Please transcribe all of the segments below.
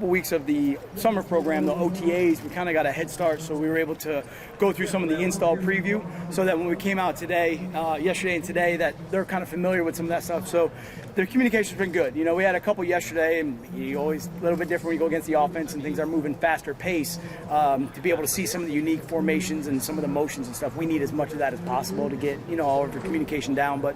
couple weeks of the summer program, the OTAs, we kind of got a head start, so we were able to go through some of the install preview so that when we came out today, yesterday and today, that they're kind of familiar with some of that stuff. So their communication's been good. You know, we had a couple yesterday, and you always a little bit different when you go against the offense and things are moving faster pace. To be able to see some of the unique formations and some of the motions and stuff, we need as much of that as possible to get, you know, all of the communication down. But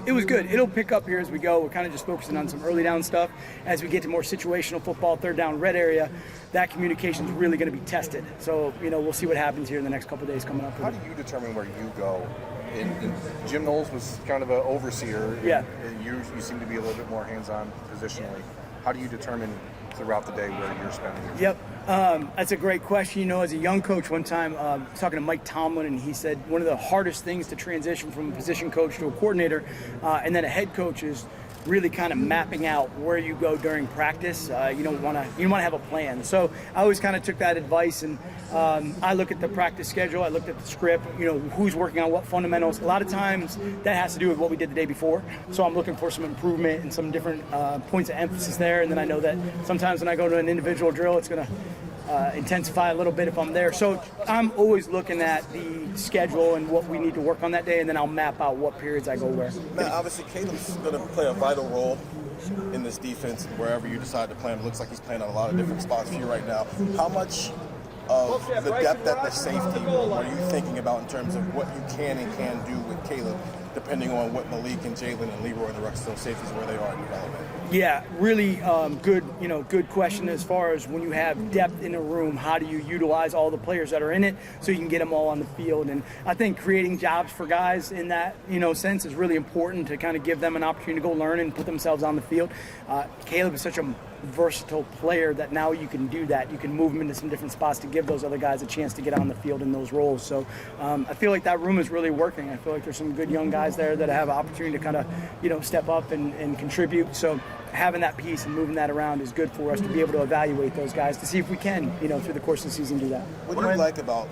it was good. It'll pick up here as we go. We're kind of just focusing on some early down stuff. As we get to more situational football, third down, red area, that communication is really going to be tested. So, you know, we'll see what happens here in the next couple of days coming up. How do you determine where you go? And Jim Knowles was kind of an overseer. Yeah. And you seem to be a little bit more hands-on positionally. How do you determine throughout the day where you're spending your time? Yep. That's a great question. You know, as a young coach one time, I was talking to Mike Tomlin, and he said one of the hardest things to transition from a position coach to a coordinator and then a head coach is really kind of mapping out where you go during practice. You want to have a plan. So I always kind of took that advice, and I look at the practice schedule. I looked at the script. You know, who's working on what fundamentals. A lot of times that has to do with what we did the day before. So I'm looking for some improvement and some different points of emphasis there. And then I know that sometimes when I go to an individual drill, it's going to intensify a little bit if I'm there. So I'm always looking at the schedule and what we need to work on that day, and then I'll map out what periods I go where. Matt, obviously Caleb's going to play a vital role in this defense wherever you decide to play him. It looks like he's playing on a lot of different spots for you right now. How much of the depth at the safety are you thinking about in terms of what you can and can't do with Caleb, depending on what Malik and Jalen and Leroy and the rest of those safeties, where they are in development? Yeah, really good question as far as when you have depth in a room, how do you utilize all the players that are in it so you can get them all on the field? And I think creating jobs for guys in that, sense is really important to kind of give them an opportunity to go learn and put themselves on the field. Caleb is such a versatile player that now you can do that. You can move him into some different spots to give those other guys a chance to get on the field in those roles. So I feel like that room is really working. I feel like there's some good young guys there that have an opportunity to kind of, step up and contribute. So having that piece and moving that around is good for us to be able to evaluate those guys to see if we can, through the course of the season do that. What do you like about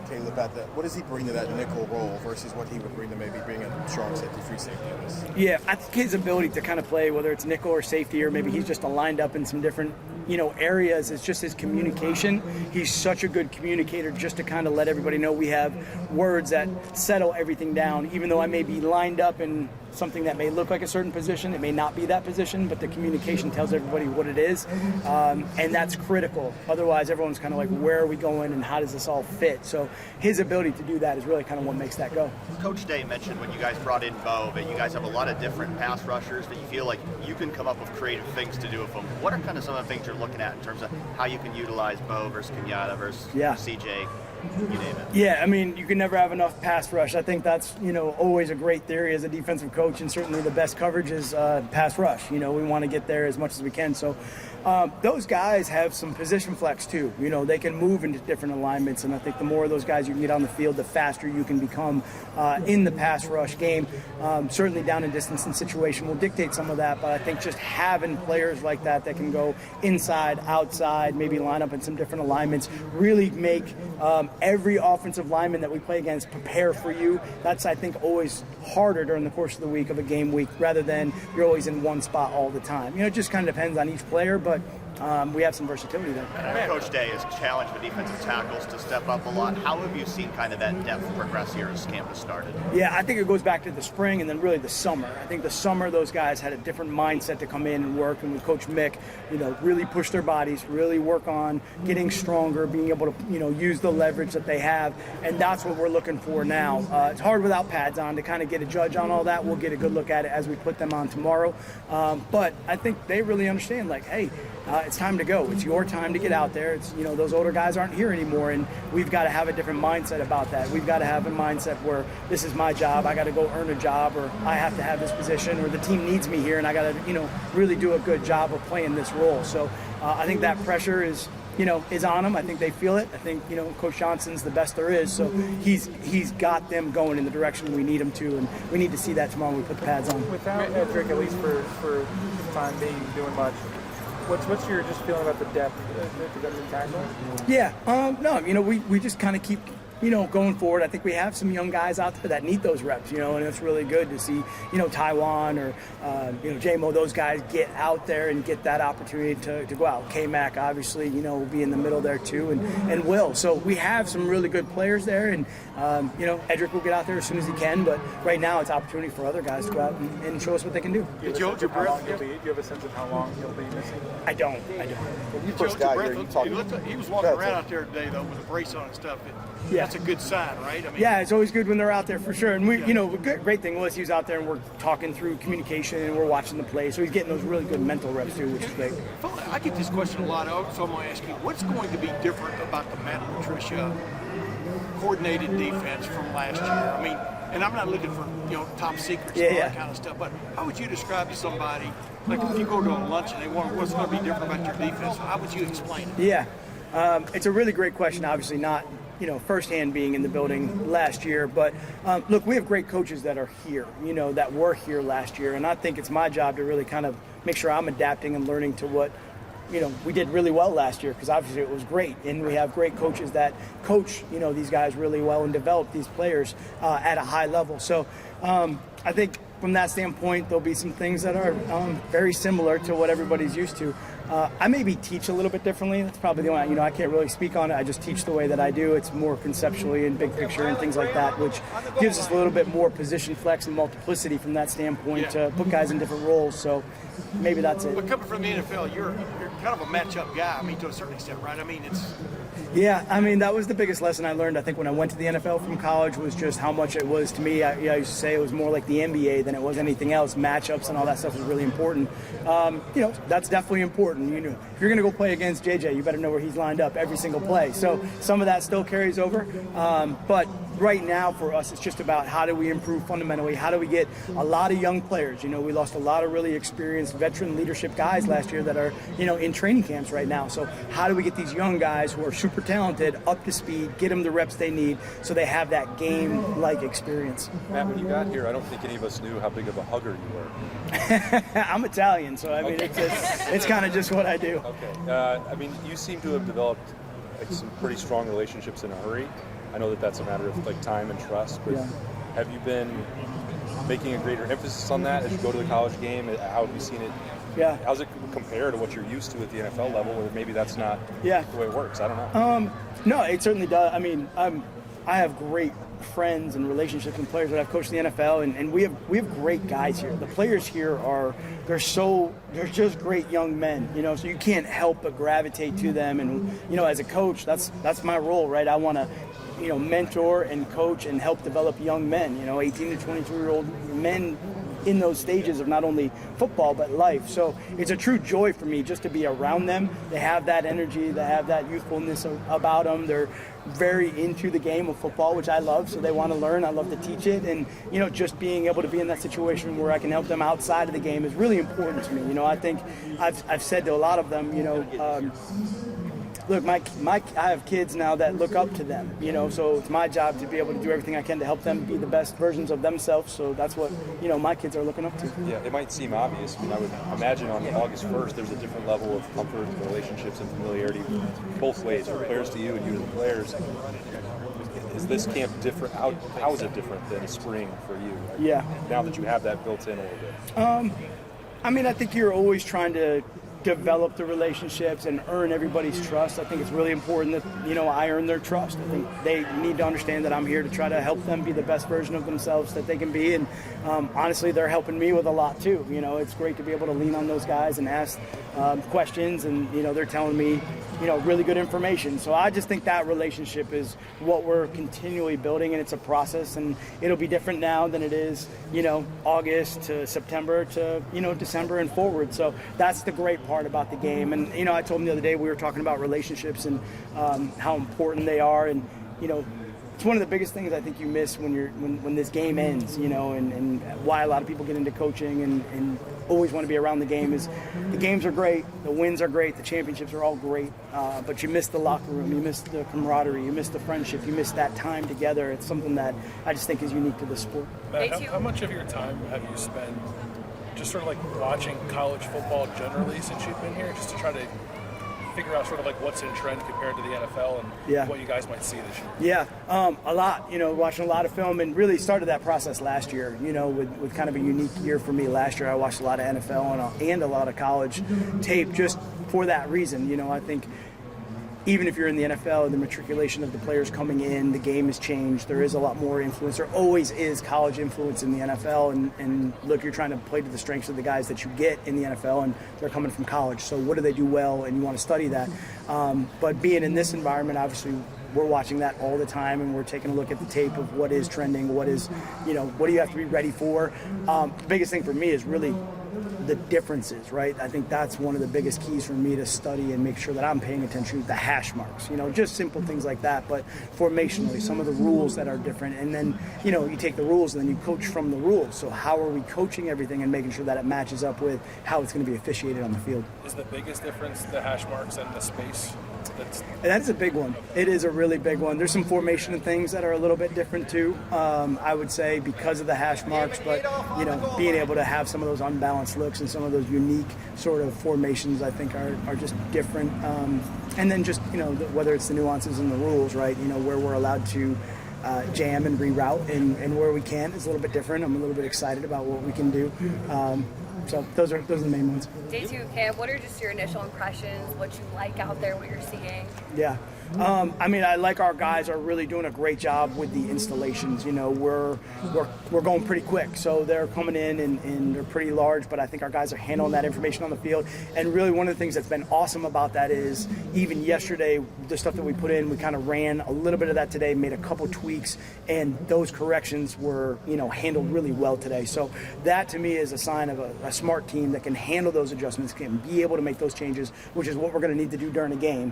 Caleb at that? What does he bring to that nickel role versus what he would bring to maybe being a strong safety, free safety? Yeah, I think his ability to kind of play, whether it's nickel or safety, or maybe he's just aligned up in some different, areas, it's just his communication. He's such a good communicator just to kind of let everybody know we have words that settle everything down. Even though I may be lined up in something that may look like a certain position, it may not be that position, but the communication tells everybody what it is, and that's critical. Otherwise, everyone's kind of like, where are we going and how does this all fit? So his ability to do that is really kind of what makes that go. Coach Day mentioned when you guys brought in Bo that you guys have a lot of different pass rushers that you feel like you can come up with creative things to do with them. What are kind of some of the things you're looking at in terms of how you can utilize Bo versus Kenyatta versus CJ? You name it. Yeah, I mean, you can never have enough pass rush. I think that's, always a great theory as a defensive coach, and certainly the best coverage is pass rush. We want to get there as much as we can. So those guys have some position flex too. They can move into different alignments, and I think the more of those guys you can get on the field, the faster you can become in the pass rush game. Certainly down and distance and situation will dictate some of that, but I think just having players like that can go inside, outside, maybe line up in some different alignments, really make every offensive lineman that we play against prepare for you. That's, I think, always harder during the course of the week, of a game week, rather than you're always in one spot all the time. It just kind of depends on each player, but we have some versatility there. Coach Day has challenged the defensive tackles to step up a lot. How have you seen kind of that depth progress here as camp has started? Yeah, I think it goes back to the spring and then really the summer. I think the summer those guys had a different mindset to come in and work, and with Coach Mick, really push their bodies, really work on getting stronger, being able to, use the leverage that they have, and that's what we're looking for now. It's hard without pads on to kind of get a judge on all that. We'll get a good look at it as we put them on tomorrow. But I think they really understand, like, hey, it's time to go. It's your time to get out there. It's, those older guys aren't here anymore, and we've got to have a different mindset about that. We've got to have a mindset where this is my job. I got to go earn a job, or I have to have this position, or the team needs me here, and I got to, really do a good job of playing this role. So I think that pressure is on them. I think they feel it. I think, Coach Johnson's the best there is. So he's got them going in the direction we need them to, and we need to see that tomorrow when we put the pads on. Without Edric, at least for the time being, doing much, what's your just feeling about the depth of tackle? Yeah, no, we just kind of keep going forward, I think we have some young guys out there that need those reps, and it's really good to see, Taiwan or, J-Mo, those guys get out there and get that opportunity to go out. K-Mac, obviously, will be in the middle there too, and Will. So we have some really good players there, and, Edric will get out there as soon as he can, but right now it's opportunity for other guys to go out and show us what they can do. Did you hold your breath? Do you have a sense of how long he'll be missing? I don't. When you first got here, you talked. He was walking around out there today, though, with a brace on and stuff. That's a good sign, right? I mean, yeah, it's always good when they're out there for sure. And we, the great thing was he was out there and we're talking through communication and we're watching the play, so he's getting those really good mental reps too, which is great. I get this question a lot, so I'm going to ask you, what's going to be different about the Matt Patricia coordinated defense from last year? I mean, and I'm not looking for top secrets and all that kind of stuff, but how would you describe to somebody, like if you go to a lunch and they want what's going to be different about your defense, how would you explain it? Yeah, it's a really great question. Obviously not firsthand being in the building last year, but look, we have great coaches that are here, that were here last year, and I think it's my job to really kind of make sure I'm adapting and learning to what we did really well last year, because obviously it was great, and we have great coaches that coach these guys really well and develop these players at a high level. So I think from that standpoint there'll be some things that are very similar to what everybody's used to. I maybe teach a little bit differently. That's probably the only, I can't really speak on it. I just teach the way that I do. It's more conceptually and big picture and things like that, which gives us a little bit more position flex and multiplicity from that standpoint to put guys in different roles. So maybe that's it. But coming from the NFL, you're kind of a matchup guy, to a certain extent, right? I mean, it's... Yeah, that was the biggest lesson I learned, I think, when I went to the NFL from college, was just how much it was to me. I used to say it was more like the NBA than it was anything else. Matchups and all that stuff was really important. That's definitely important. If you're going to go play against JJ, you better know where he's lined up every single play. So some of that still carries over. But right now for us, it's just about how do we improve fundamentally? How do we get a lot of young players? We lost a lot of really experienced veteran leadership guys last year that are, in training camps right now. So how do we get these young guys who are super talented up to speed, get them the reps they need so they have that game-like experience? Matt, when you got here, I don't think any of us knew how big of a hugger you were. I'm Italian, so it's kind of just what I do. Okay. You seem to have developed some pretty strong relationships in a hurry. I know that that's a matter of time and trust, but have you been making a greater emphasis on that as you go to the college game? How have you seen it? Yeah. How's it compare to what you're used to at the NFL level, or maybe that's not the way it works? I don't know. No, it certainly does. I have great friends and relationships and players that I've coached in the NFL, and we have great guys here. The players here they're just great young men, so you can't help but gravitate to them. And as a coach, that's my role, right? I want to mentor and coach and help develop young men, 18 to 22-year-old men in those stages of not only football but life. So it's a true joy for me just to be around them. They have that energy, they have that youthfulness about them. They're very into the game of football, which I love, so they want to learn. I love to teach it, and just being able to be in that situation where I can help them outside of the game is really important to me. I think I've said to a lot of them, look, I have kids now that look up to them, so it's my job to be able to do everything I can to help them be the best versions of themselves. So that's what, my kids are looking up to. Yeah, it might seem obvious. I would imagine on August 1st, there's a different level of comfort, relationships, and familiarity both ways, from players to you and you to the players. Is this camp different? How is it different than spring for you? Yeah. Now that you have that built in a little bit. I think you're always trying to develop the relationships and earn everybody's trust. I think it's really important that I earn their trust. I think they need to understand that I'm here to try to help them be the best version of themselves that they can be, and honestly they're helping me with a lot too. It's great to be able to lean on those guys and ask questions, and they're telling me really good information. So I just think that relationship is what we're continually building, and it's a process, and it'll be different now than it is August to September to December and forward. So that's the great part about the game. And I told him the other day, we were talking about relationships and how important they are, and it's one of the biggest things I think you miss when this game ends, and why a lot of people get into coaching and always want to be around the game is the games are great, the wins are great, the championships are all great, but you miss the locker room, you miss the camaraderie, you miss the friendship, you miss that time together. It's something that I just think is unique to the sport. Matt, how much of your time have you spent just sort of watching college football generally since you've been here, just to try to figure out sort of like what's in trend compared to the NFL and Yeah. what you guys might see this year? Yeah, a lot. Watching a lot of film, and really started that process last year. With kind of a unique year for me last year. I watched a lot of NFL and a lot of college tape just for that reason. I think even if you're in the NFL, the matriculation of the players coming in, the game has changed. There is a lot more influence. There always is college influence in the NFL. And look, you're trying to play to the strengths of the guys that you get in the NFL, and they're coming from college. So what do they do well? And you want to study that. But being in this environment, obviously, we're watching that all the time, and we're taking a look at the tape of what is trending, what do you have to be ready for. The biggest thing for me is really the differences, right? I think that's one of the biggest keys for me to study and make sure that I'm paying attention to the hash marks, just simple things like that, but formationally, some of the rules that are different. And then, you take the rules and then you coach from the rules. So how are we coaching everything and making sure that it matches up with how it's going to be officiated on the field? Is the biggest difference the hash marks and the space? That's a big one. It is a really big one. There's some formation and things that are a little bit different too, I would say, because of the hash marks, but being able to have some of those unbalanced looks and some of those unique sort of formations, I think are just different. And then just, whether it's the nuances in the rules, right, where we're allowed to jam and reroute and where we can't is a little bit different. I'm a little bit excited about what we can do. So those are the main ones. Day 2 camp, what are just your initial impressions, what you like out there, what you're seeing? Yeah. I like our guys are really doing a great job with the installations. We're going pretty quick, so they're coming in and they're pretty large, but I think our guys are handling that information on the field. And really one of the things that's been awesome about that is even yesterday, the stuff that we put in, we kind of ran a little bit of that today, made a couple tweaks, and those corrections were, handled really well today. So that to me is a sign of a smart team that can handle those adjustments, can be able to make those changes, which is what we're going to need to do during the game.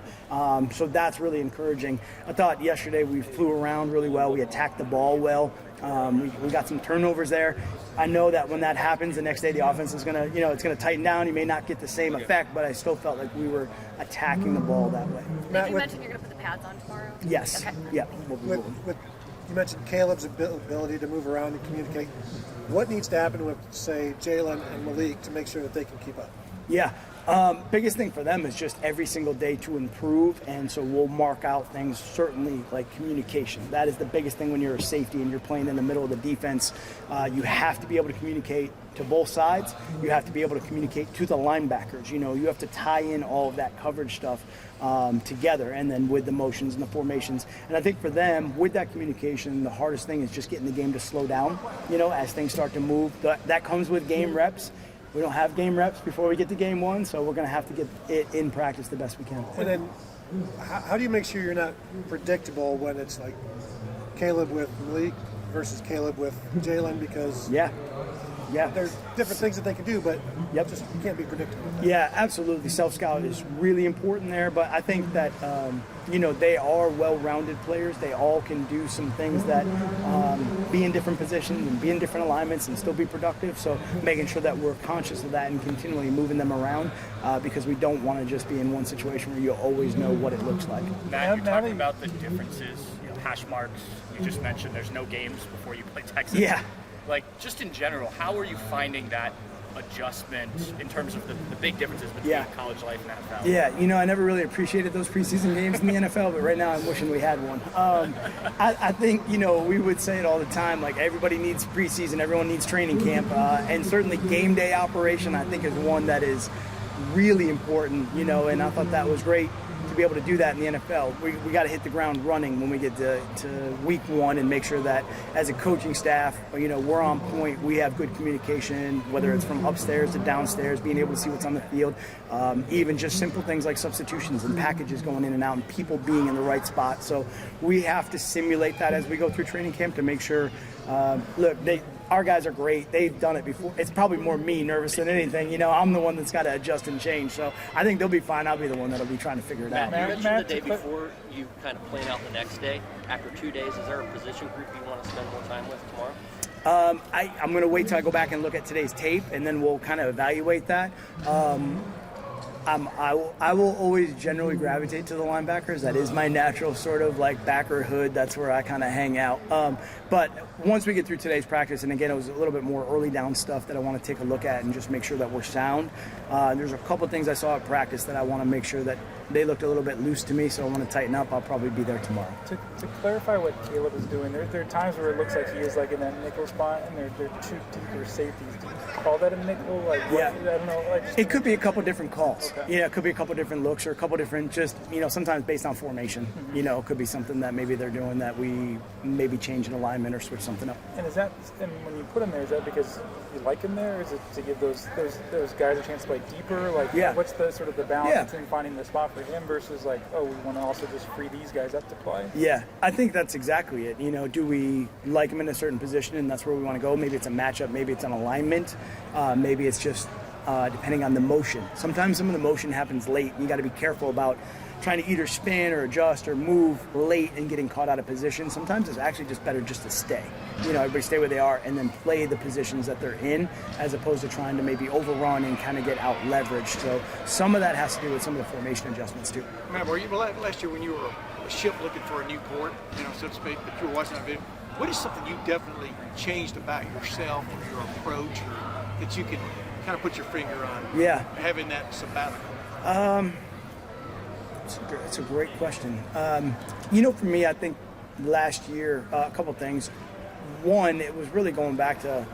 So that's really encouraging. I thought yesterday we flew around really well. We attacked the ball well. We got some turnovers there. I know that when that happens, the next day the offense is going to, it's going to tighten down. You may not get the same effect, but I still felt like we were attacking the ball that way. Did you mention you're going to put the pads on tomorrow? Yes. Okay. Yeah. You mentioned Caleb's ability to move around and communicate. What needs to happen with, say, Jalen and Malik to make sure that they can keep up? Yeah. Biggest thing for them is just every single day to improve, and so we'll mark out things, certainly like communication. That is the biggest thing when you're a safety and you're playing in the middle of the defense. You have to be able to communicate to both sides. You have to be able to communicate to the linebackers. You have to tie in all of that coverage stuff together, and then with the motions and the formations. And I think for them, with that communication, the hardest thing is just getting the game to slow down, as things start to move. That comes with game reps. We don't have game reps before we get to game one, so we're going to have to get it in practice the best we can. And then how do you make sure you're not predictable when it's like Caleb with Malik versus Caleb with Jalen? Because yeah, there's different things that they can do, but just you can't be predictable. Yeah, absolutely. Self-scout is really important there, but I think that, they are well-rounded players. They all can do some things that be in different positions and be in different alignments and still be productive. So making sure that we're conscious of that and continually moving them around because we don't want to just be in one situation where you always know what it looks like. Matt, you're talking about the differences, hash marks. You just mentioned there's no games before you play Texas. Yeah. Just in general, how are you finding that adjustment in terms of the big differences between college life and NFL? Yeah, I never really appreciated those preseason games in the NFL, but right now I'm wishing we had one. I think, we would say it all the time, like everybody needs preseason, everyone needs training camp, and certainly game day operation I think is one that is really important, and I thought that was great to be able to do that in the NFL. We got to hit the ground running when we get to week one and make sure that as a coaching staff, we're on point. We have good communication, whether it's from upstairs to downstairs, being able to see what's on the field, even just simple things like substitutions and packages going in and out and people being in the right spot. So we have to simulate that as we go through training camp to make sure, our guys are great. They've done it before. It's probably more me nervous than anything. I'm the one that's got to adjust and change. So I think they'll be fine. I'll be the one that'll be trying to figure it out. You mentioned the day before, you kind of plan out the next day. After 2 days, is there a position group you want to spend more time with tomorrow? I'm going to wait till I go back and look at today's tape, and then we'll kind of evaluate that. I will always generally gravitate to the linebackers. That is my natural sort of like backer hood. That's where I kind of hang out. But once we get through today's practice, and again, it was a little bit more early down stuff that I want to take a look at and just make sure that we're sound. There's a couple things I saw at practice that I want to make sure that they looked a little bit loose to me, so I want to tighten up. I'll probably be there tomorrow. To clarify what Caleb is doing, there are times where it looks like he is like in that nickel spot, and they're two deeper safeties. Do you call that a nickel? Like, Yeah. I don't know. It could be a couple different calls. Okay. Yeah, it could be a couple different looks or a couple different, just, sometimes based on formation. It could be something that maybe they're doing that we maybe change an alignment or switch something up. And when you put him there, is that because you like him there? Or is it to give those guys a chance to play deeper? Like, what's the sort of the balance between finding the spot for him versus like, we want to also just free these guys up to play? Yeah, I think that's exactly it. Do we like him in a certain position and that's where we want to go? Maybe it's a matchup, maybe it's an alignment, maybe it's just depending on the motion. Sometimes some of the motion happens late, and you got to be careful about trying to either spin or adjust or move late and getting caught out of position. Sometimes it's actually just better just to stay. Everybody stay where they are and then play the positions that they're in, as opposed to trying to maybe overrun and kind of get out leveraged. So some of that has to do with some of the formation adjustments too. Matt, last year when you were a ship looking for a new port, so to speak, but you were watching that video, what is something you definitely changed about yourself or your approach, or that you can kind of put your finger on? Yeah. Having that sabbatical. It's a great question. For me, I think last year, a couple things. One, it was really going back to,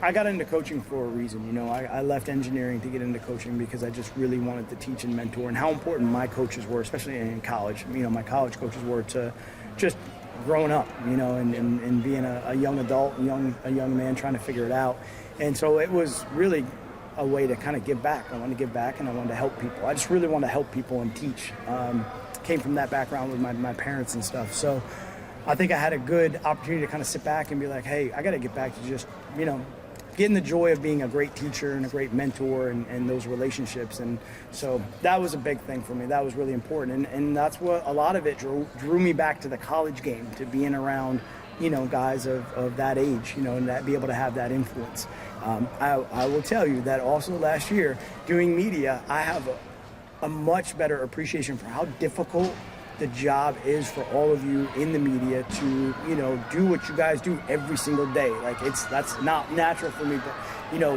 I got into coaching for a reason. I left engineering to get into coaching because I just really wanted to teach and mentor, and how important my coaches were, especially in college. My college coaches were to just growing up, and being a young adult, a young man trying to figure it out. And so it was really a way to kind of give back. I wanted to give back, and I wanted to help people. I just really wanted to help people and teach. Came from that background with my parents and stuff. So I think I had a good opportunity to kind of sit back and be like, hey, I got to get back to just, getting the joy of being a great teacher and a great mentor and those relationships. And so that was a big thing for me. That was really important. And that's what a lot of it drew me back to the college game, to being around, guys of that age, and that be able to have that influence. I will tell you that also last year doing media, I have a much better appreciation for how difficult the job is for all of you in the media to, do what you guys do every single day. Like that's not natural for me, but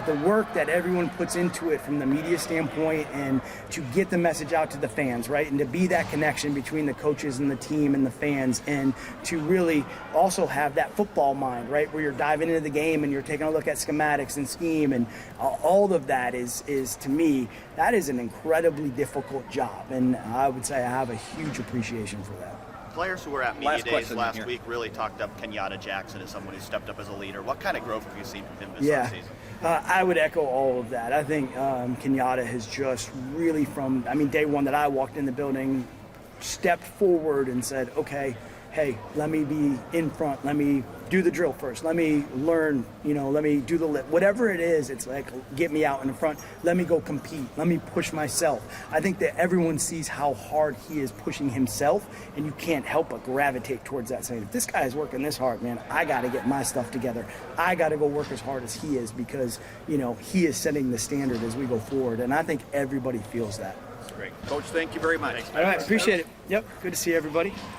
the work that everyone puts into it from the media standpoint, and to get the message out to the fans, right? And to be that connection between the coaches and the team and the fans, and to really also have that football mind, right? Where you're diving into the game and you're taking a look at schematics and scheme, and all of that is to me, that is an incredibly difficult job. And I would say I have a huge appreciation for that. Players who were at media days last week really talked up Kenyatta Jackson as someone who stepped up as a leader. What kind of growth have you seen from him this offseason? I would echo all of that. I think Kenyatta has just really day one that I walked in the building, stepped forward and said, okay, hey, let me be in front. Let me do the drill first. Let me learn, let me do the lip. Whatever it is, it's like, get me out in the front. Let me go compete. Let me push myself. I think that everyone sees how hard he is pushing himself, and you can't help but gravitate towards that, saying, if this guy is working this hard, man, I got to get my stuff together. I got to go work as hard as he is, because, he is setting the standard as we go forward. And I think everybody feels that. Great. Coach, thank you very much. All right, appreciate it. Yep, good to see everybody.